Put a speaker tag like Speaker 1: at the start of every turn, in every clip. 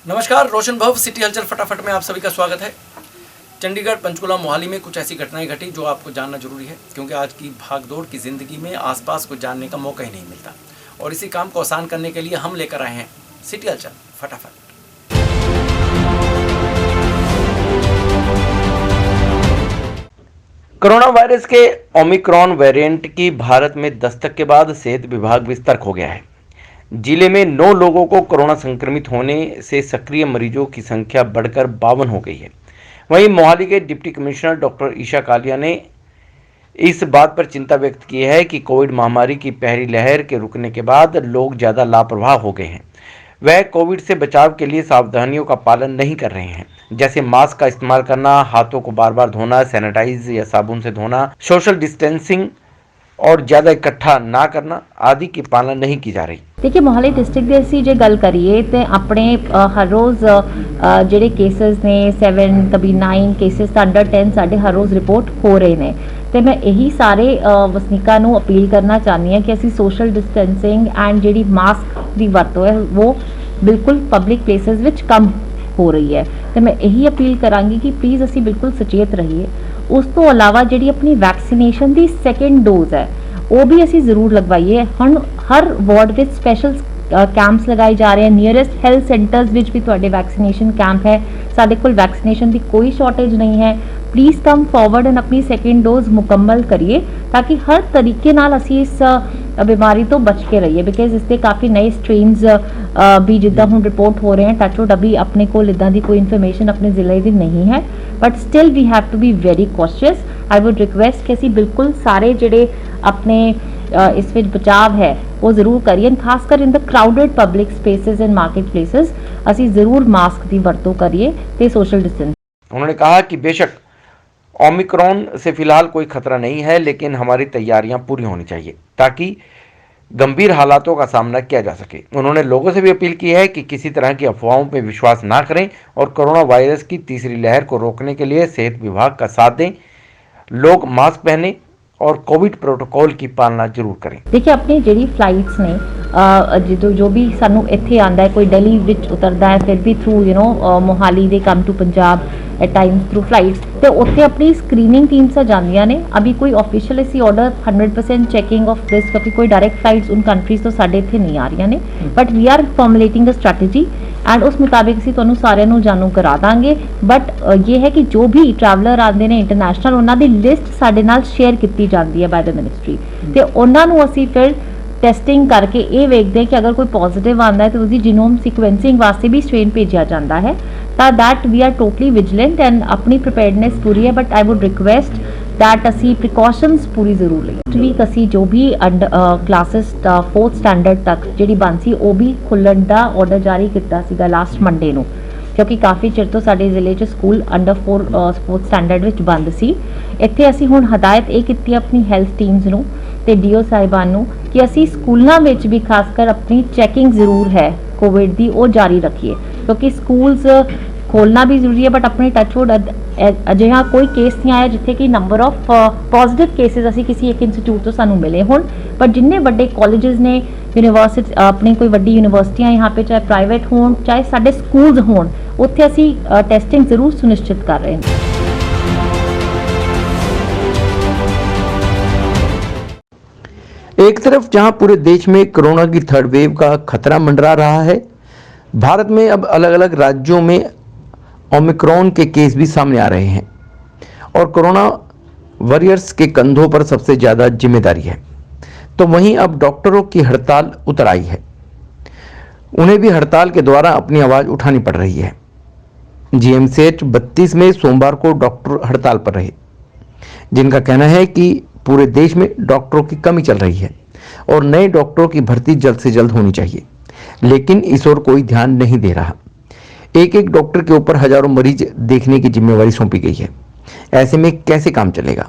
Speaker 1: नमस्कार, रोशन भव सिटी हलचल फटाफट में आप सभी का स्वागत है। चंडीगढ़, पंचकुला, मोहाली में कुछ ऐसी घटनाएं घटी जो आपको जानना जरूरी है, क्योंकि आज की भागदौड़ की ज़िंदगी में आसपास को जानने का मौका ही नहीं मिलता। और इसी काम को आसान करने के लिए हम लेकर आए हैं सिटी हलचल फटाफट।
Speaker 2: कोरोना वायरस के ओमिक्रॉन वेरिएंट की भारत में दस्तक के बाद सेहत विभाग भी सतर्क हो गया है। जिले में 9 लोगों को कोरोना संक्रमित होने से सक्रिय मरीजों की संख्या बढ़कर 52 हो गई है। वहीं मोहाली के deputy commissioner doctor Isha Kalia ने इस बात पर चिंता व्यक्त की है कि कोविड महामारी की पहली लहर के रुकने के बाद लोग ज़्यादा लापरवाह हो गए हैं। वह कोविड से बचाव के लिए सावधानियों का पालन नहीं कर रहे हैं, जैसे मास्क का इस्तेमाल करना, हाथों को बार बार धोना, सैनिटाइज या साबुन से धोना, सोशल डिस्टेंसिंग और ज़्यादा इकट्ठा ना करना आदि की पालना नहीं की जा रही।
Speaker 3: देखिए, मोहाली डिस्ट्रिक्ट ਦੇ ਅਸੀਂ ਜੇ ਗੱਲ ਕਰੀਏ ਤੇ ਆਪਣੇ ਹਰ ਰੋਜ਼ ਜਿਹੜੇ ਕੇसेस ਨੇ 7 ਕभी 9 ਕੇसेस ਤਾਂ ਅੰਡਰ 10 ਸਾਡੇ ਹਰ ਰੋਜ਼ ਰਿਪੋਰਟ ਹੋ ਰਹੇ ਨੇ ਤੇ ਮੈਂ ਇਹੀ ਸਾਰੇ ਵਸਨੀਕਾਂ ਨੂੰ ਅਪੀਲ ਕਰਨਾ ਚਾਹੁੰਦੀ ਹਾਂ ਕਿ ਅਸੀਂ ਸੋਸ਼ਲ ਡਿਸਟੈਂਸਿੰਗ ਐਂਡ ਜਿਹੜੀ ਮਾਸਕ ਦੀ ਵਰਤੋਂ ਹੈ ਉਹ ਬਿਲਕੁਲ ਪਬਲਿਕ ਪਲੇਸਿਸ ਵਿੱਚ ਕਮ ਹੋ ਰਹੀ ਹੈ ਤੇ ਮੈਂ ਇਹੀ ਅਪੀਲ ਕਰਾਂਗੀ ਕਿ ਪਲੀਜ਼ ਅਸੀਂ ਬਿਲਕੁਲ ਸੁਚੇਤ ਰਹੀਏ। ਉਸ ਤੋਂ ਇਲਾਵਾ ਜਿਹੜੀ ਆਪਣੀ ਵੈਕਸੀਨੇਸ਼ਨ ਦੀ ਸੈਕੰਡ ਡੋਜ਼ ਹੈ ਉਹ ਵੀ ਅਸੀਂ ਜ਼ਰੂਰ ਲਗਵਾਈਏ। ਹੁਣ ਹਰ ਵਾਰਡ ਵਿੱਚ ਸਪੈਸ਼ਲ ਕੈਂਪਸ ਲਗਾਏ ਜਾ ਰਹੇ ਹਨ। ਨੀਅਰੈਸਟ ਹੈਲਥ ਸੈਂਟਰਸ ਵਿੱਚ ਵੀ ਤੁਹਾਡੇ ਵੈਕਸੀਨੇਸ਼ਨ ਕੈਂਪ ਹੈ। ਸਾਡੇ ਕੋਲ ਵੈਕਸੀਨੇਸ਼ਨ ਦੀ ਕੋਈ ਸ਼ਾਰਟੇਜ ਨਹੀਂ ਹੈ। प्लीज़ कम फॉरवर्ड एंड अपनी सेकेंड डोज मुकम्मल करिए ताकि हर तरीके नाल असी इस बीमारी तो बच के रहिए। बिकॉज इसके काफ़ी नए स्ट्रेन्स भी जिदा हुण रिपोर्ट हो रहे हैं। टचवुड अभी अपने को इदा की कोई इन्फॉर्मेशन अपने जिले की नहीं है, but still we have to be very cautious. I would request कि असी बिल्कुल सारे जिहड़े अपने इस विच बचाव है वो जरूर करिए। खासकर in the crowded public spaces and market places असी जरूर मास्क की वरतों करिए ते सोशल डिस्टेंस।
Speaker 2: उन्होंने कहा कि बेशक ओमिक्रॉन से फिलहाल कोई खतरा नहीं है, लेकिन हमारी तैयारियां पूरी होनी चाहिए ताकि गंभीर हालातों का सामना किया जा सके। उन्होंने लोगों से भी अपील की है कि किसी तरह की अफवाहों पर विश्वास ना करें और कोरोना वायरस की तीसरी लहर को रोकने के लिए सेहत विभाग का साथ दें। लोग मास्क पहने और कोविड प्रोटोकॉल की पालना जरूर करें।
Speaker 3: देखिए, अपनी जी फ्लाइट्स ने जो भी सानू इत्थे आंदा है, कोई दिल्ली विच उतरदा है फिर भी through Mohali they come to Punjab at times through flights तो उत्थे अपनी स्क्रीनिंग टीम्स जांदियां ने। अभी कोई ऑफिशियल इसी ऑर्डर 100% चेकिंग ऑफ दिस, क्योंकि कोई डायरेक्ट फ्लाइट्स उन कंट्रीज तो साडे इत्थे नहीं आ रही ने, but we are formulating the strategy and उस मुताबिक असीं तुहानूं सारिਆਂ ਨੂੰ जानू करा दांगे। बट ये है कि जो भी ट्रैवलर आते हैं इंटरनेशनल, उन्हां दी लिस्ट साडे नाल शेयर की जाती है बाय द मिनिस्ट्री ते उन्हां नूं असीं फिर टेस्टिंग करके ये वेखते हैं कि अगर कोई पॉजिटिव आता है तो उसकी जीनोम सीक्वेंसिंग वास्ते भी स्ट्रेन भेजा जाता है। तो that we are totally vigilant and अपनी प्रिपेयर्डनेस पूरी है। But I would request that असी प्रिकॉशनस पूरी जरूर लईए। वीक असी जो भी क्लासेस 4th स्टैंडर्ड तक जी बंद सी वो भी खुलण का ऑर्डर जारी किया लास्ट मंडे नूं, क्योंकि काफ़ी चिर तो साडे जिले च school under 4th standard which बंद सी। इत्थे असी हुण हदायत ये की अपनी हैल्थ टीम्स नूं ते डीओ साहिबान नूं कि असी स्कूलों में भी खासकर अपनी चैकिंग जरूर है कोविड की वो जारी रखिए, क्योंकि स्कूल्स खोलना भी जरूरी है। बट अपने टचवुड अजिहा कोई केस नहीं आया जिथे कि नंबर ऑफ पॉजिटिव केसेस असी किसी एक इंस्टीट्यूट तो सानू मिले होण। बट जिन्ने बड़े कॉलेजेस ने, यूनिवर्सिटी, अपनी कोई वड्डी यूनिवर्सिटियां यहाँ पे चाहे प्राइवेट होण चाहे साडे स्कूल्स होण, उत्थे असी टेस्टिंग जरूर सुनिश्चित कर रहे हैं।
Speaker 2: एक तरफ जहां पूरे देश में कोरोना की थर्ड वेव का खतरा मंडरा रहा है, भारत में अब अलग अलग राज्यों में ओमिक्रॉन के केस भी सामने आ रहे हैं और कोरोना वॉरियर्स के कंधों पर सबसे ज़्यादा जिम्मेदारी है। तो वहीं अब डॉक्टरों की हड़ताल उतर आई है। उन्हें भी हड़ताल के द्वारा अपनी आवाज़ उठानी पड़ रही है। जीएमसीएच 32 में सोमवार को डॉक्टर हड़ताल पर रहे, जिनका कहना है कि पूरे देश में डॉक्टरों की कमी चल रही है और नए डॉक्टरों की भर्ती जल्द से जल्द होनी चाहिए, लेकिन इस ओर कोई ध्यान नहीं दे रहा। एक एक डॉक्टर के ऊपर हजारों मरीज देखने की जिम्मेवारी सौंपी गई है। ऐसे में कैसे काम चलेगा?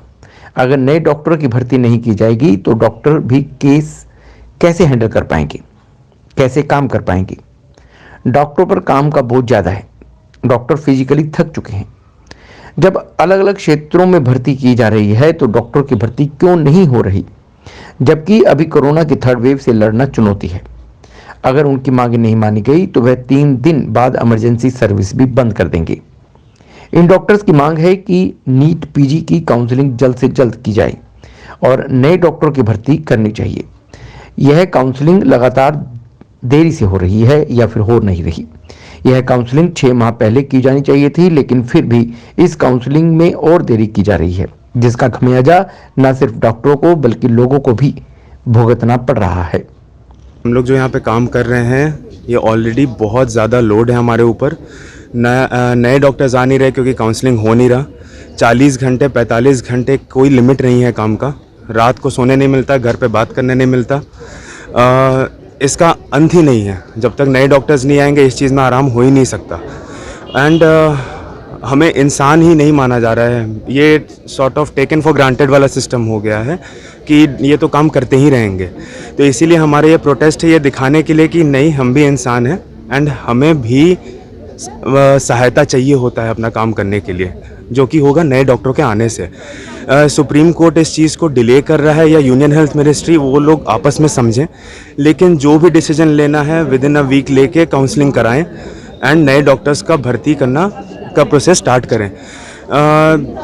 Speaker 2: अगर नए डॉक्टरों की भर्ती नहीं की जाएगी तो डॉक्टर भी केस कैसे हैंडल कर पाएंगे, कैसे काम कर पाएंगे? डॉक्टरों पर काम का बोझ ज़्यादा है। डॉक्टर फिजिकली थक चुके हैं। जब अलग अलग क्षेत्रों में भर्ती की जा रही है तो डॉक्टर की भर्ती क्यों नहीं हो रही, जबकि अभी कोरोना की थर्ड वेव से लड़ना चुनौती है। अगर उनकी मांगे नहीं मानी गई तो वह 3 दिन बाद इमरजेंसी सर्विस भी बंद कर देंगे। इन डॉक्टर्स की मांग है कि नीट पीजी की काउंसलिंग जल्द से जल्द की जाए और नए डॉक्टरों की भर्ती करनी चाहिए। यह काउंसलिंग लगातार देरी से हो रही है या फिर हो नहीं रही। यह काउंसलिंग 6 माह पहले की जानी चाहिए थी, लेकिन फिर भी इस काउंसलिंग में और देरी की जा रही है, जिसका खमियाजा न सिर्फ डॉक्टरों को बल्कि लोगों को भी भुगतना पड़ रहा है।
Speaker 4: हम लोग जो यहाँ पे काम कर रहे हैं, ये ऑलरेडी बहुत ज़्यादा लोड है हमारे ऊपर। नए डॉक्टर्स आ नहीं रहे क्योंकि काउंसलिंग हो नहीं रहा। 40 घंटे 45 घंटे कोई लिमिट नहीं है काम का। रात को सोने नहीं मिलता, घर पे बात करने नहीं मिलता। इसका अंत ही नहीं है। जब तक नए डॉक्टर्स नहीं आएंगे इस चीज़ में आराम हो ही नहीं सकता। एंड हमें इंसान ही नहीं माना जा रहा है। ये sort of taken for granted वाला सिस्टम हो गया है कि ये तो काम करते ही रहेंगे। तो इसीलिए हमारे ये प्रोटेस्ट है, ये दिखाने के लिए कि नहीं, हम भी इंसान हैं एंड हमें भी सहायता चाहिए होता है अपना काम करने के लिए, जो कि होगा नए डॉक्टरों के आने से। सुप्रीम कोर्ट इस चीज़ को डिले कर रहा है या यूनियन हेल्थ मिनिस्ट्री, वो लोग आपस में समझें, लेकिन जो भी डिसीजन लेना है विद इन अ वीक लेके काउंसलिंग कराएं एंड नए डॉक्टर्स का भर्ती करना का प्रोसेस स्टार्ट करें।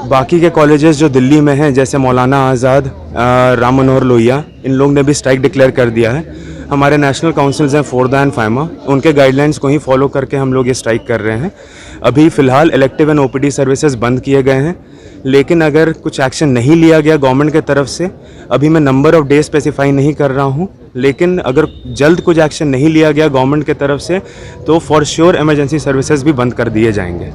Speaker 4: बाकी के कॉलेजेस जो दिल्ली में हैं, जैसे मौलाना आज़ाद, राम मनोहर लोहिया, इन लोग ने भी स्ट्राइक डिक्लेयर कर दिया है। हमारे नेशनल काउंसिल्स हैं फोर्दा एंड फाइमा, उनके गाइडलाइंस को ही फॉलो करके हम लोग ये स्ट्राइक कर रहे हैं। अभी फ़िलहाल इलेक्टिव एंड ओपीडी सर्विसेज बंद किए गए हैं, लेकिन अगर कुछ एक्शन नहीं लिया गया गवर्नमेंट के तरफ से, अभी मैं नंबर ऑफ डे स्पेसिफाई नहीं कर रहा हूँ, लेकिन अगर जल्द कुछ एक्शन नहीं लिया गया गवर्नमेंट के तरफ से तो फॉर श्योर इमरजेंसी सर्विसेज भी बंद कर दिए जाएंगे।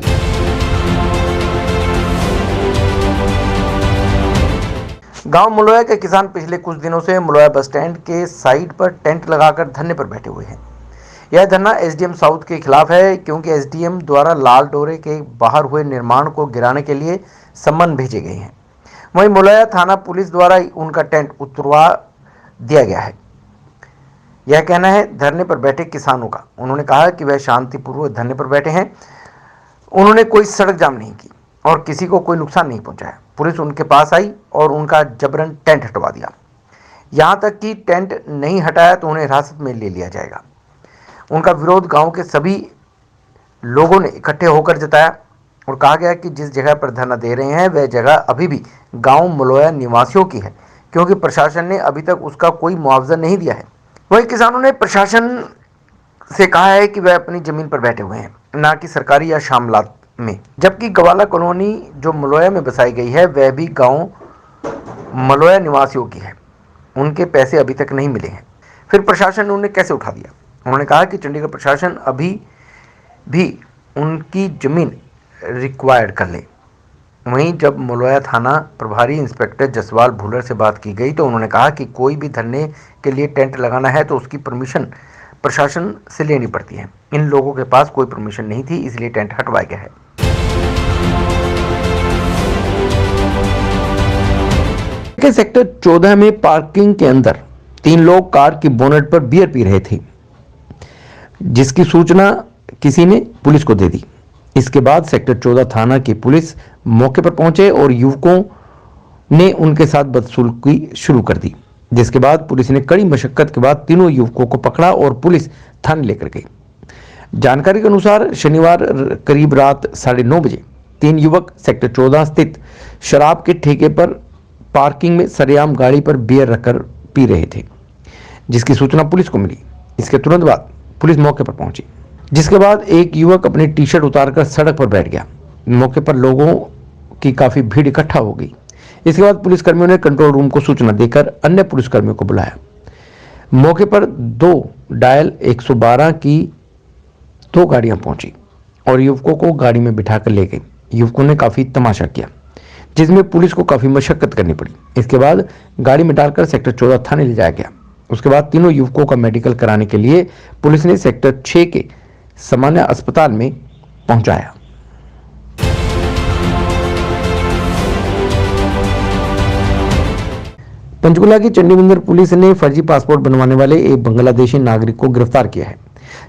Speaker 2: गांव मुलोया के किसान पिछले कुछ दिनों से मुलोया बस स्टैंड के साइड पर टेंट लगाकर धरने पर बैठे हुए हैं। यह धरना एसडीएम साउथ के खिलाफ है, क्योंकि एसडीएम द्वारा लाल डोरे के बाहर हुए निर्माण को गिराने के लिए सम्मन भेजे गए हैं। वहीं मुलोया थाना पुलिस द्वारा उनका टेंट उतरवा दिया गया है। यह कहना है धरने पर बैठे किसानों का। उन्होंने कहा कि वह शांतिपूर्वक धरने पर बैठे हैं। उन्होंने कोई सड़क जाम नहीं की और किसी को कोई नुकसान नहीं पहुंचाया। पुलिस उनके पास आई और उनका जबरन टेंट हटवा दिया। यहां तक कि टेंट नहीं हटाया तो उन्हें हिरासत में ले लिया जाएगा। उनका विरोध गांव के सभी लोगों ने इकट्ठे होकर जताया और कहा गया कि जिस जगह पर धरना दे रहे हैं वह जगह अभी भी गांव मुलोया निवासियों की है, क्योंकि प्रशासन ने अभी तक उसका कोई मुआवजा नहीं दिया है। वहीं किसानों ने प्रशासन से कहा है कि वह अपनी जमीन पर बैठे हुए हैं, ना कि सरकारी या शामलात में। जबकि गवाला कॉलोनी जो मलोया में बसाई गई है वह भी गांव मलोया निवासियों की है। उनके पैसे अभी तक नहीं मिले हैं, फिर प्रशासन ने उन्हें कैसे उठा दिया। उन्होंने कहा कि चंडीगढ़ प्रशासन अभी भी उनकी जमीन रिक्वायर्ड कर ले। वहीं जब मलोया थाना प्रभारी इंस्पेक्टर जसवाल भूलर से बात की गई तो उन्होंने कहा कि कोई भी धरने के लिए टेंट लगाना है तो उसकी परमिशन प्रशासन से लेनी पड़ती है। इन लोगों के पास कोई परमिशन नहीं थी, इसलिए टेंट हटवाया गया है। सेक्टर 14 में पार्किंग के अंदर 3 लोग कार की बोनेट पर बियर पी रहे थे, जिसकी सूचना किसी ने पुलिस को दे दी। इसके बाद सेक्टर 14 थाना की पुलिस मौके पर पहुंचे और युवकों ने उनके साथ बदसलूकी शुरू कर दी, जिसके बाद पुलिस ने कड़ी मशक्कत के बाद तीनों युवकों को पकड़ा और पुलिस थाने लेकर गई। जानकारी के अनुसार शनिवार करीब रात 9:30 बजे 3 युवक सेक्टर 14 स्थित शराब के ठेके पर पार्किंग में सरेआम गाड़ी पर बियर रखकर पी रहे थे, जिसकी सूचना पुलिस को मिली। इसके तुरंत बाद पुलिस मौके पर पहुंची, जिसके बाद एक युवक अपनी टी शर्ट उतारकर सड़क पर बैठ गया। मौके पर लोगों की काफी भीड़ इकट्ठा हो गई। इसके बाद पुलिसकर्मियों ने कंट्रोल रूम को सूचना देकर अन्य पुलिसकर्मियों को बुलाया। मौके पर 2 डायल 112 की 2 गाड़ियां पहुंची और युवकों को गाड़ी में बिठाकर ले गई। युवकों ने काफी तमाशा किया, जिसमें पुलिस को काफी मशक्कत करनी पड़ी। इसके बाद गाड़ी में डालकर सेक्टर 14 थाने ले जाया गया। उसके बाद तीनों युवकों का मेडिकल कराने के लिए पुलिस ने सेक्टर 6 के सामान्य अस्पताल में पहुंचाया। पंचकुला की चंडी मंदिर पुलिस ने फर्जी पासपोर्ट बनवाने वाले एक बांग्लादेशी नागरिक को गिरफ्तार किया है।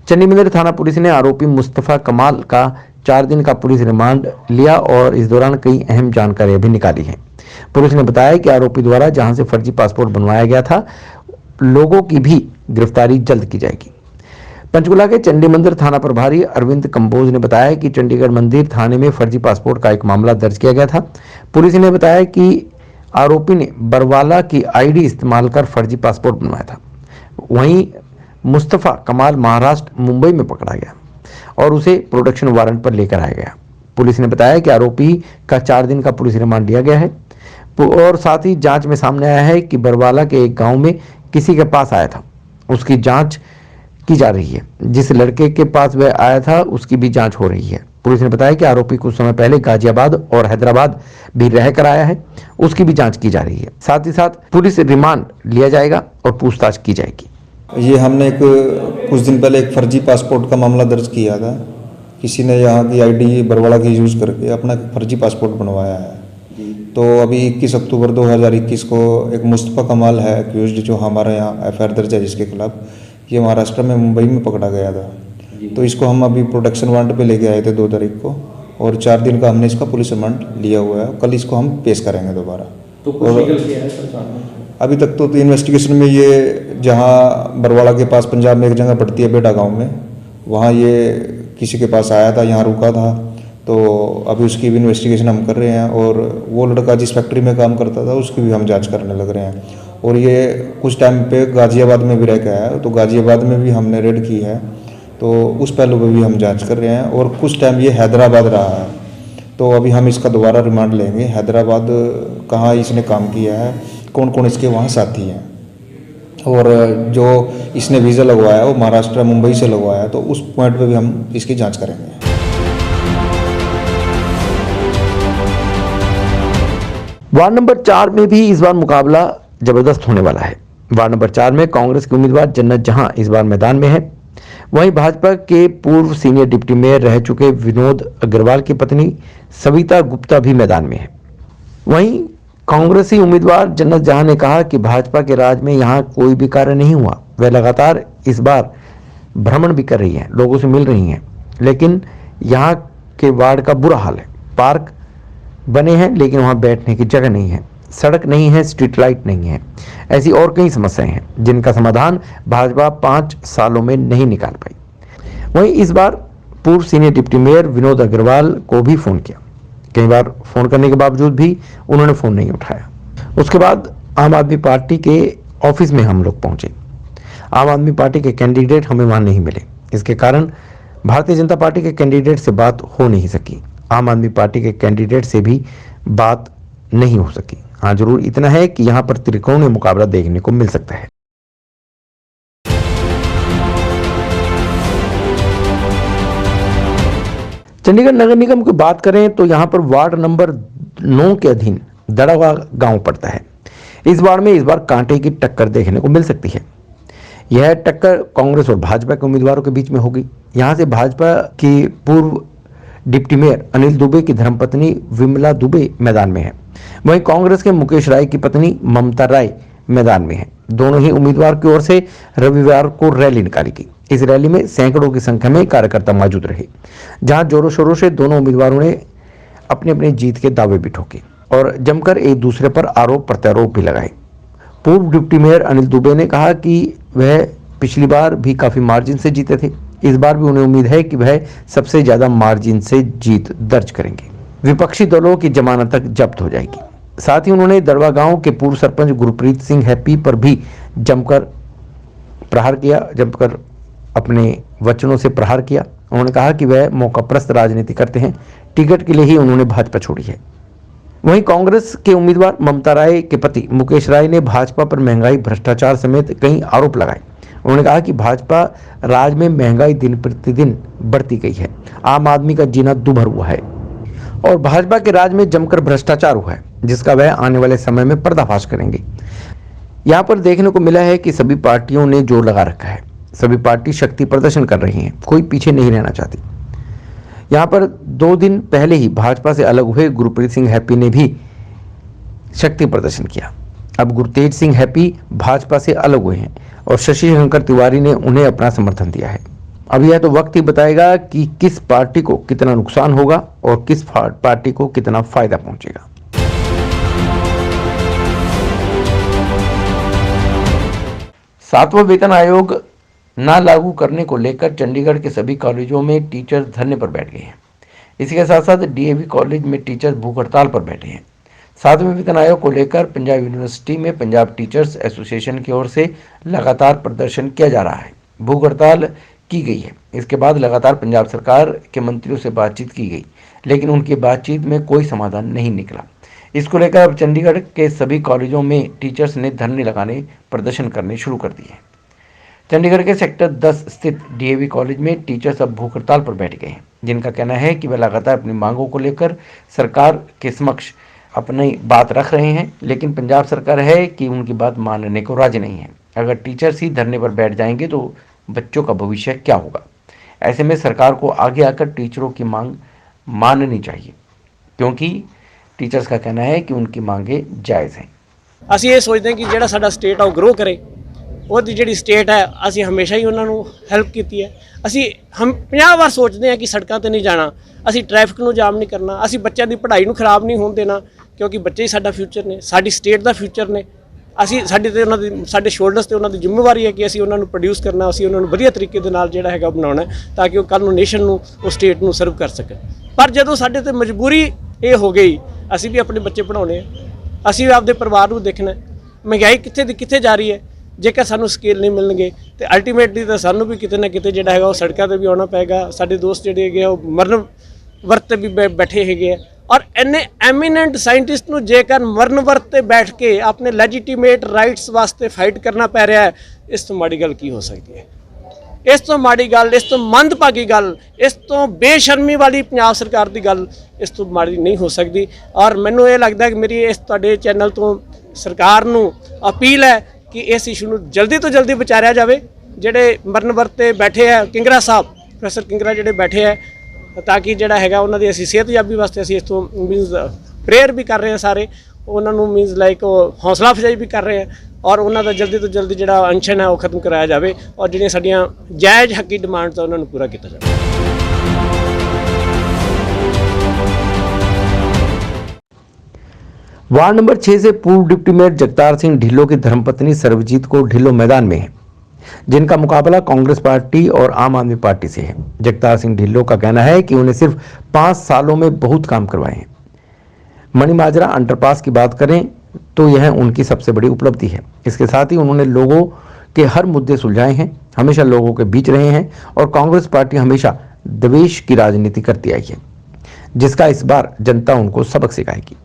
Speaker 2: चंडी मंदिर थाना पुलिस ने आरोपी मुस्तफा कमाल का 4 दिन का पुलिस रिमांड लिया और इस दौरान कई अहम जानकारियां भी निकाली हैं। पुलिस ने बताया कि आरोपी द्वारा जहां से फर्जी पासपोर्ट बनवाया गया था, लोगों की भी गिरफ्तारी जल्द की जाएगी। पंचकुला के चंडी मंदिर थाना प्रभारी अरविंद कंबोज ने बताया कि चंडीगढ़ मंदिर थाने में फर्जी पासपोर्ट का एक मामला दर्ज किया गया था। पुलिस ने बताया कि आरोपी ने बरवाला की आईडी इस्तेमाल कर फर्जी पासपोर्ट बनवाया था। वहीं मुस्तफ़ा कमाल महाराष्ट्र मुंबई में पकड़ा गया और उसे प्रोटेक्शन वारंट पर लेकर आया गया। पुलिस ने बताया कि आरोपी का 4 दिन का पुलिस रिमांड लिया गया है और साथ ही जांच में सामने आया है कि बरवाला के एक गांव में किसी के पास आया था, उसकी जांच की जा रही है। जिस लड़के के पास वह आया था उसकी भी जांच हो रही है। पुलिस ने बताया कि आरोपी कुछ समय पहले गाजियाबाद और हैदराबाद भी रहकर आया है, उसकी भी जांच की जा रही है। साथ ही साथ पुलिस रिमांड लिया जाएगा और पूछताछ की जाएगी।
Speaker 5: ये हमने कुछ दिन पहले एक फर्जी पासपोर्ट का मामला दर्ज किया था। किसी ने यहाँ की आईडी बरवाला की यूज़ करके अपना फर्जी पासपोर्ट बनवाया है। तो अभी 21 अक्टूबर 2021 को एक मुस्तफ़ा कमाल है एक्यूज्ड, जो हमारे यहाँ FIR दर्ज है जिसके खिलाफ, ये महाराष्ट्र में मुंबई में पकड़ा गया था। तो इसको हम अभी प्रोटेक्शन वारंट पे लेके आए थे 2 तारीख को, और 4 दिन का हमने इसका पुलिस रिमांड लिया हुआ है। कल इसको हम पेश करेंगे दोबारा।
Speaker 1: तो कुछ निकल के आया सर?
Speaker 5: अभी तक तो इन्वेस्टिगेशन में ये जहाँ बरवाला के पास पंजाब में एक जगह पड़ती है बेटा गाँव में, वहाँ ये किसी के पास आया था, यहाँ रुका था। तो अभी उसकी भी इन्वेस्टिगेशन हम कर रहे हैं, और वो लड़का जिस फैक्ट्री में काम करता था उसकी भी हम जांच करने लग रहे हैं। और ये कुछ टाइम पे गाजियाबाद में भी रह के आया है, तो गाजियाबाद में भी हमने रेड की है, तो उस पहलू पे भी हम जांच कर रहे हैं। और कुछ टाइम ये हैदराबाद रहा है, तो अभी हम इसका दोबारा रिमांड लेंगे। हैदराबाद कहाँ इसने काम किया है, कौन कौन इसके वहाँ साथी हैं, और जो इसने वीज़ा लगवाया है वो महाराष्ट्र मुंबई से लगवाया है, तो उस पॉइंट पे भी हम इसकी जांच करेंगे।
Speaker 2: वार्ड नंबर 4 में भी इस बार मुकाबला जबरदस्त होने वाला है। वार्ड नंबर 4 में कांग्रेस के उम्मीदवार जन्नत जहां इस बार मैदान में है, वहीं भाजपा के पूर्व सीनियर डिप्टी मेयर रह चुके विनोद अग्रवाल की पत्नी सविता गुप्ता भी मैदान में है। वहीं कांग्रेसी उम्मीदवार जन्नत जहां ने कहा कि भाजपा के राज में यहां कोई भी कार्य नहीं हुआ। वह लगातार इस बार भ्रमण भी कर रही हैं, लोगों से मिल रही हैं, लेकिन यहाँ के वार्ड का बुरा हाल है। पार्क बने हैं लेकिन वहाँ बैठने की जगह नहीं है, सड़क नहीं है, स्ट्रीट लाइट नहीं है। ऐसी और कई समस्याएं हैं जिनका समाधान भाजपा 5 सालों में नहीं निकाल पाई। वहीं इस बार पूर्व senior deputy mayor Vinod Agarwal को भी फोन किया। कई बार फोन करने के बावजूद भी उन्होंने फोन नहीं उठाया। उसके बाद आम आदमी पार्टी के ऑफिस में हम लोग पहुंचे। आम आदमी पार्टी के कैंडिडेट हमें वहां नहीं मिले। इसके कारण भारतीय जनता पार्टी के कैंडिडेट से बात हो नहीं सकी। आम आदमी पार्टी के कैंडिडेट से भी बात नहीं हो सकी। हाँ, जरूर इतना है कि यहां पर त्रिकोणीय मुकाबला देखने को मिल सकता है। चंडीगढ़ नगर निगम की बात करें तो यहां पर वार्ड नंबर 9 के अधीन दड़ावा गांव पड़ता है। इस वार्ड में इस बार कांटे की टक्कर देखने को मिल सकती है। यह टक्कर कांग्रेस और भाजपा के उम्मीदवारों के बीच में होगी। यहां से भाजपा की पूर्व डिप्टी मेयर अनिल दुबे की धर्मपत्नी विमला दुबे मैदान में है, वहीं कांग्रेस के मुकेश राय की पत्नी ममता राय मैदान में है। दोनों ही उम्मीदवार की ओर से रविवार को रैली निकाली गई। इस रैली में सैकड़ों की संख्या में कार्यकर्ता मौजूद रहे, जहां जोरों शोरों से दोनों उम्मीदवारों ने अपनी अपनी जीत के दावे भी ठोके और जमकर एक दूसरे पर आरोप प्रत्यारोप भी लगाए। पूर्व डिप्टी मेयर अनिल दुबे ने कहा कि वह पिछली बार भी काफी मार्जिन से जीते थे। इस बार भी उन्हें उम्मीद है कि वह सबसे ज्यादा मार्जिन से जीत दर्ज करेंगे। विपक्षी दलों की जमानत तक जब्त हो जाएगी। साथ ही उन्होंने दड़वा गांव के पूर्व सरपंच गुरप्रीत सिंह हैप्पी पर भी जमकर प्रहार किया, जमकर अपने वचनों से प्रहार किया। उन्होंने कहा कि वह मौकाप्रस्त राजनीति करते हैं, टिकट के लिए ही उन्होंने भाजपा छोड़ी है। वहीं कांग्रेस के उम्मीदवार ममता राय के पति मुकेश राय ने भाजपा पर महंगाई, भ्रष्टाचार समेत कई आरोप लगाए। उन्होंने कहा कि भाजपा राज में महंगाई दिन प्रतिदिन बढ़ती गई है, आम आदमी का जीना दुभर हुआ है और भाजपा के राज में जमकर भ्रष्टाचार हुआ है, जिसका वह आने वाले समय में पर्दाफाश करेंगे। यहाँ पर देखने को मिला है कि सभी पार्टियों ने जोर लगा रखा है। सभी पार्टी शक्ति प्रदर्शन कर रही हैं, कोई पीछे नहीं रहना चाहती। यहाँ पर 2 दिन पहले ही भाजपा से अलग हुए गुरप्रीत सिंह हैप्पी ने भी शक्ति प्रदर्शन किया। अब गुरतेज सिंह हैप्पी भाजपा से अलग हुए हैं और शशि शंकर तिवारी ने उन्हें अपना समर्थन दिया है। अब यह तो वक्त ही बताएगा कि किस पार्टी को कितना नुकसान होगा और किस पार्टी को कितना फायदा पहुंचेगा। सातवां वेतन आयोग ना लागू करने को लेकर चंडीगढ़ के सभी कॉलेजों में टीचर्स धरने पर बैठ गए हैं। इसी के साथ साथ डीएवी कॉलेज में टीचर्स भूख हड़ताल पर बैठे हैं। 7वें वेतन आयोग को लेकर पंजाब यूनिवर्सिटी में पंजाब टीचर्स एसोसिएशन की ओर से लगातार प्रदर्शन किया जा रहा है। भूख हड़ताल की गई है। इसके बाद लगातार पंजाब सरकार के मंत्रियों से बातचीत की गई, लेकिन उनकी बातचीत में कोई समाधान नहीं निकला। इसको लेकर अब चंडीगढ़ के सभी कॉलेजों में टीचर्स ने धरने लगाने, प्रदर्शन करने शुरू कर दिए हैं। चंडीगढ़ के सेक्टर 10 स्थित डीएवी कॉलेज में टीचर्स अब भूख हड़ताल पर बैठ गए हैं, जिनका कहना है कि वे लगातार अपनी मांगों को लेकर सरकार के समक्ष अपनी बात रख रहे हैं, लेकिन पंजाब सरकार है कि उनकी बात मानने को राजी नहीं है। अगर टीचर्स ही धरने पर बैठ जाएंगे तो बच्चों का भविष्य क्या होगा। ऐसे में सरकार को आगे आकर टीचरों की मांग माननी चाहिए, क्योंकि टीचर्स का कहना है कि उनकी मांगे जायज़ हैं।
Speaker 6: ਅਸੀਂ ਇਹ ਸੋਚਦੇ ਹਾਂ ਕਿ ਜਿਹੜਾ ਸਾਡਾ ਸਟੇਟ ਆ ਉਹ ਗਰੋ ਕਰੇ। ਉਹਦੀ ਜਿਹੜੀ ਸਟੇਟ ਹੈ ਅਸੀਂ ਹਮੇਸ਼ਾ ਹੀ ਉਹਨਾਂ ਨੂੰ ਹੈਲਪ ਕੀਤੀ ਹੈ। ਅਸੀਂ 50 ਵਾਰ ਸੋਚਦੇ ਹਾਂ ਕਿ ਸੜਕਾਂ ਤੇ ਨਹੀਂ ਜਾਣਾ, ਅਸੀਂ ਟ੍ਰੈਫਿਕ ਨੂੰ ਜਾਮ ਨਹੀਂ ਕਰਨਾ, ਅਸੀਂ ਬੱਚਿਆਂ ਦੀ ਪੜ੍ਹਾਈ ਨੂੰ ਖਰਾਬ ਨਹੀਂ ਹੋਣ ਦੇਣਾ, ਕਿਉਂਕਿ ਬੱਚੇ ਹੀ ਸਾਡਾ ਫਿਊਚਰ ਨੇ, ਸਾਡੀ ਸਟੇਟ ਦਾ ਫਿਊਚਰ ਨੇ। ਅਸੀਂ ਸਾਡੇ ਤੇ ਉਹਨਾਂ ਦੀ ਸਾਡੇ ਸ਼ੋਲਡਰਸ ਤੇ ਉਹਨਾਂ ਦੀ ਜ਼ਿੰਮੇਵਾਰੀ ਹੈ ਕਿ ਅਸੀਂ ਉਹਨਾਂ ਨੂੰ ਪ੍ਰੋਡਿਊਸ ਕਰਨਾ, ਅਸੀਂ ਉਹਨਾਂ ਨੂੰ ਵਧੀਆ ਤਰੀਕੇ ਦੇ ਨਾਲ ਜਿਹੜਾ ਹੈਗਾ ਬਣਾਉਣਾ ਤਾਂ ਕਿ ਉਹ ਕੱਲ੍ਹ ਨੂੰ ਨੇਸ਼ਨ ਨੂੰ ਉਹ ਸਟੇਟ ਨੂੰ ਸਰਵ ਕਰ ਸਕਣ। ਪਰ ਜਦੋਂ ਸਾਡੇ ਤੇ ਮਜਬੂਰੀ ਇਹ ਹੋ ਗਈ, ਅਸੀਂ ਵੀ ਆਪਣੇ ਬੱਚੇ ਪੜ੍ਹਾਉਣੇ ਆ, ਅਸੀਂ ਵੀ ਆਪਦੇ ਪਰਿਵਾਰ ਨੂੰ ਦੇਖਣਾ। ਮਹਿੰਗਾਈ ਕਿੱਥੇ ਦੀ ਕਿੱਥੇ ਜਾ ਰਹੀ ਹੈ। ਜੇਕਰ ਸਾਨੂੰ ਸਕੇਲ ਨਹੀਂ ਮਿਲਣਗੇ ਤੇ ਅਲਟੀਮੇਟਲੀ ਤਾਂ ਸਾਨੂੰ ਵੀ ਕਿਤੇ ਨਾ ਕਿਤੇ ਜਿਹੜਾ ਹੈਗਾ ਉਹ ਸੜਕਾਂ ਤੇ ਵੀ ਆਉਣਾ ਪਏਗਾ। ਸਾਡੇ ਦੋਸਤ ਜਿਹੜੇ ਹੈਗੇ ਉਹ ਮਰਨ ਵਰਤ ਤੇ ਵੀ ਬੈਠੇ ਹੈਗੇ ਆ। ਔਰ ਇੰਨੇ ਐਮੀਨੈਂਟ ਸਾਇੰਟਿਸਟ ਨੂੰ ਜੇਕਰ ਮਰਨ ਵਰਤ ਤੇ ਬੈਠ ਕੇ ਆਪਣੇ ਲੈਜੀਟੀਮੇਟ ਰਾਈਟਸ ਵਾਸਤੇ ਫਾਈਟ ਕਰਨਾ ਪੈ ਰਿਹਾ ਹੈ, ਇਸ ਤੋਂ ਮਾੜੀ ਗੱਲ ਕੀ ਹੋ ਸਕਦੀ ਹੈ। ਇਸ ਤੋਂ ਮਾੜੀ ਗੱਲ, ਇਸ ਤੋਂ ਮੰਦਭਾਗੀ ਗੱਲ, ਇਸ ਤੋਂ ਬੇਸ਼ਰਮੀ ਵਾਲੀ ਪੰਜਾਬ ਸਰਕਾਰ ਦੀ ਗੱਲ ਇਸ ਤੋਂ ਮਾੜੀ ਨਹੀਂ ਹੋ ਸਕਦੀ। ਔਰ ਮੈਨੂੰ ਇਹ ਲੱਗਦਾ ਕਿ ਮੇਰੀ ਇਸ ਤੁਹਾਡੇ ਚੈਨਲ ਤੋਂ ਸਰਕਾਰ ਨੂੰ ਅਪੀਲ ਹੈ ਕਿ ਇਸ ਇਸ਼ੂ ਨੂੰ ਜਲਦੀ ਤੋਂ ਜਲਦੀ ਵਿਚਾਰਿਆ ਜਾਵੇ। ਜਿਹੜੇ ਮਰਨ ਵਰਤ ਤੇ ਬੈਠੇ ਹੈ ਕਿੰਗਰਾ ਸਾਹਿਬ, ਪ੍ਰੋਫੈਸਰ ਕਿੰਗਰਾ ਜਿਹੜੇ ਬੈਠੇ ਹੈ, ਤਾਂ ਕਿ ਜਿਹੜਾ ਹੈਗਾ ਉਹਨਾਂ ਦੀ ਅਸੀਂ ਸਿਹਤਯਾਬੀ ਵਾਸਤੇ ਅਸੀਂ ਇਸ ਤੋਂ ਮੀਨਸ ਪ੍ਰੇਅਰ ਵੀ ਕਰ ਰਹੇ ਹਾਂ ਸਾਰੇ ਉਹਨਾਂ ਨੂੰ, ਮੀਨਸ ਲਾਈਕ ਉਹ ਹੌਸਲਾ ਅਫਜ਼ਾਈ ਵੀ ਕਰ ਰਹੇ ਹਾਂ। ਔਰ ਉਹਨਾਂ ਦਾ ਜਲਦੀ ਤੋਂ ਜਲਦੀ ਜਿਹੜਾ ਅਨਸ਼ਨ ਹੈ ਉਹ ਖਤਮ ਕਰਾਇਆ ਜਾਵੇ ਔਰ ਜਿਹੜੀਆਂ ਸਾਡੀਆਂ ਜਾਇਜ਼ ਹੱਕੀ ਡਿਮਾਂਡਸ ਆ ਉਹਨਾਂ ਨੂੰ ਪੂਰਾ ਕੀਤਾ ਜਾਵੇ।
Speaker 2: वार्ड नंबर 6 से पूर्व डिप्टी मेयर जगतार सिंह ढिल्लों की धर्मपत्नी सर्वजीत कौर ढिल्लों मैदान में है, जिनका मुकाबला कांग्रेस पार्टी और आम आदमी पार्टी से है। जगतार सिंह ढिल्लों का कहना है कि उन्हें सिर्फ 5 सालों में बहुत काम करवाए हैं। मणिमाजरा अंडरपास की बात करें तो यह उनकी सबसे बड़ी उपलब्धि है। इसके साथ ही उन्होंने लोगों के हर मुद्दे सुलझाए हैं, हमेशा लोगों के बीच रहे हैं और कांग्रेस पार्टी हमेशा द्वेष की राजनीति करती आई है, जिसका इस बार जनता उनको सबक सिखाएगी।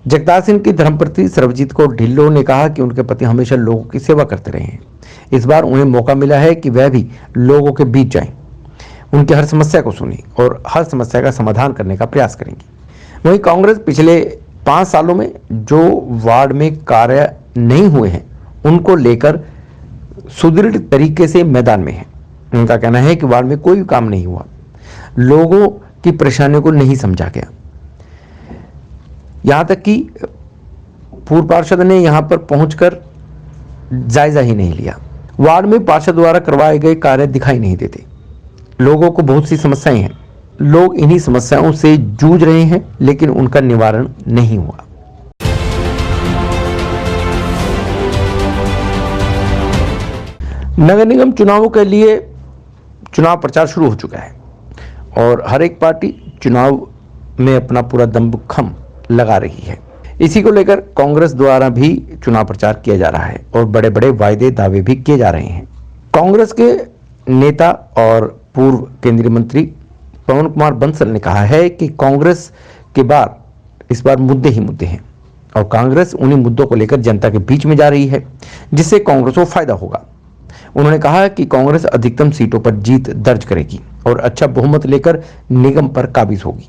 Speaker 2: जगतार सिंह की धर्मपत्नी सर्वजीत कौर ढिल्लों ने कहा कि उनके पति हमेशा लोगों की सेवा करते रहे हैं। इस बार उन्हें मौका मिला है कि वह भी लोगों के बीच जाएं, उनकी हर समस्या को सुनें और हर समस्या का समाधान करने का प्रयास करेंगी। वहीं कांग्रेस पिछले 5 सालों में जो वार्ड में कार्य नहीं हुए हैं उनको लेकर सुदृढ़ तरीके से मैदान में है। उनका कहना है कि वार्ड में कोई काम नहीं हुआ, लोगों की परेशानियों को नहीं समझा गया। यहाँ तक कि पूर्व पार्षद ने यहाँ पर पहुंचकर जायजा ही नहीं लिया। वार्ड में पार्षद द्वारा करवाए गए कार्य दिखाई नहीं देते। लोगों को बहुत सी समस्याएं हैं, लोग इन्हीं समस्याओं से जूझ रहे हैं, लेकिन उनका निवारण नहीं हुआ। नगर निगम चुनावों के लिए चुनाव प्रचार शुरू हो चुका है और हर एक पार्टी चुनाव में अपना पूरा दमखम लगा रही है। इसी को लेकर कांग्रेस द्वारा भी चुनाव प्रचार किया जा रहा है और बड़े बड़े वायदे दावे भी किए जा रहे हैं। कांग्रेस के नेता और पूर्व केंद्रीय मंत्री पवन कुमार बंसल ने कहा है कि कांग्रेस के इस बार मुद्दे ही मुद्दे हैं और कांग्रेस उन्हीं मुद्दों को लेकर जनता के बीच में जा रही है, जिससे कांग्रेस को फायदा होगा। उन्होंने कहा कि कांग्रेस अधिकतम सीटों पर जीत दर्ज करेगी और अच्छा बहुमत लेकर निगम पर काबिज होगी।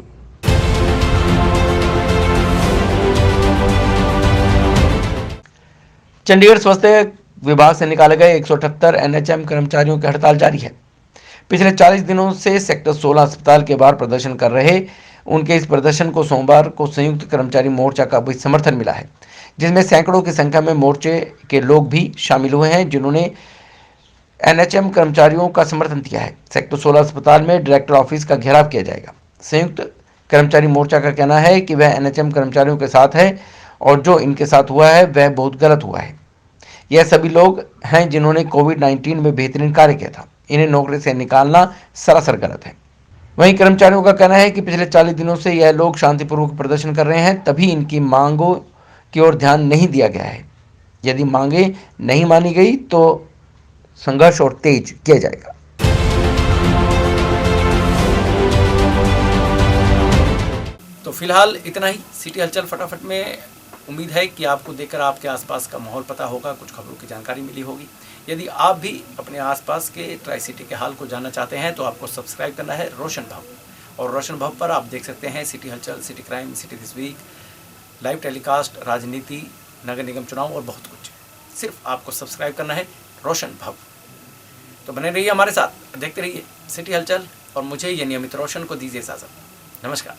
Speaker 2: चंडीगढ़ स्वास्थ्य विभाग से निकाले गए 178 एनएचएम कर्मचारियों की हड़ताल जारी है। पिछले 40 दिनों से सेक्टर 16 अस्पताल के बाहर प्रदर्शन कर रहे उनके इस प्रदर्शन को सोमवार को संयुक्त कर्मचारी मोर्चा का भी समर्थन मिला है, जिसमें सैकड़ों की संख्या में मोर्चे के लोग भी शामिल हुए हैं, जिन्होंने एनएचएम कर्मचारियों का समर्थन दिया है। सेक्टर 16 अस्पताल में डायरेक्टर ऑफिस का घेराव किया जाएगा। संयुक्त कर्मचारी मोर्चा का कहना है कि वह एनएचएम कर्मचारियों के साथ है और जो इनके साथ हुआ है वह बहुत गलत हुआ है। यह सभी लोग हैं जिन्होंने कोविड-19 में बेहतरीन कार्य किया था। इन्हें नौकरी से निकालना सरासर गलत है। वहीं कर्मचारियों का कहना है कि पिछले 40 दिनों से यह लोग शांतिपूर्वक प्रदर्शन कर रहे हैं, तभी इनकी मांगों की ओर ध्यान नहीं दिया गया है। यदि मांगे नहीं मानी गई तो संघर्ष और तेज किया जाएगा।
Speaker 1: तो फिलहाल इतना ही। सिटी हलचल फटाफट में उम्मीद है कि आपको देखकर आपके आसपास का माहौल पता होगा, कुछ खबरों की जानकारी मिली होगी। यदि आप भी अपने आसपास के ट्राई सिटी के हाल को जानना चाहते हैं तो आपको सब्सक्राइब करना है रोशन भव, और रोशन भव पर आप देख सकते हैं सिटी हलचल, city crime, city this week, live telecast, राजनीति, नगर निगम चुनाव और बहुत कुछ। सिर्फ आपको सब्सक्राइब करना है रोशन भव। तो बने रहिए हमारे साथ, देखते रहिए सिटी हलचल, और मुझे ये नियमित रोशन को दीजिए इजाज़त। नमस्कार।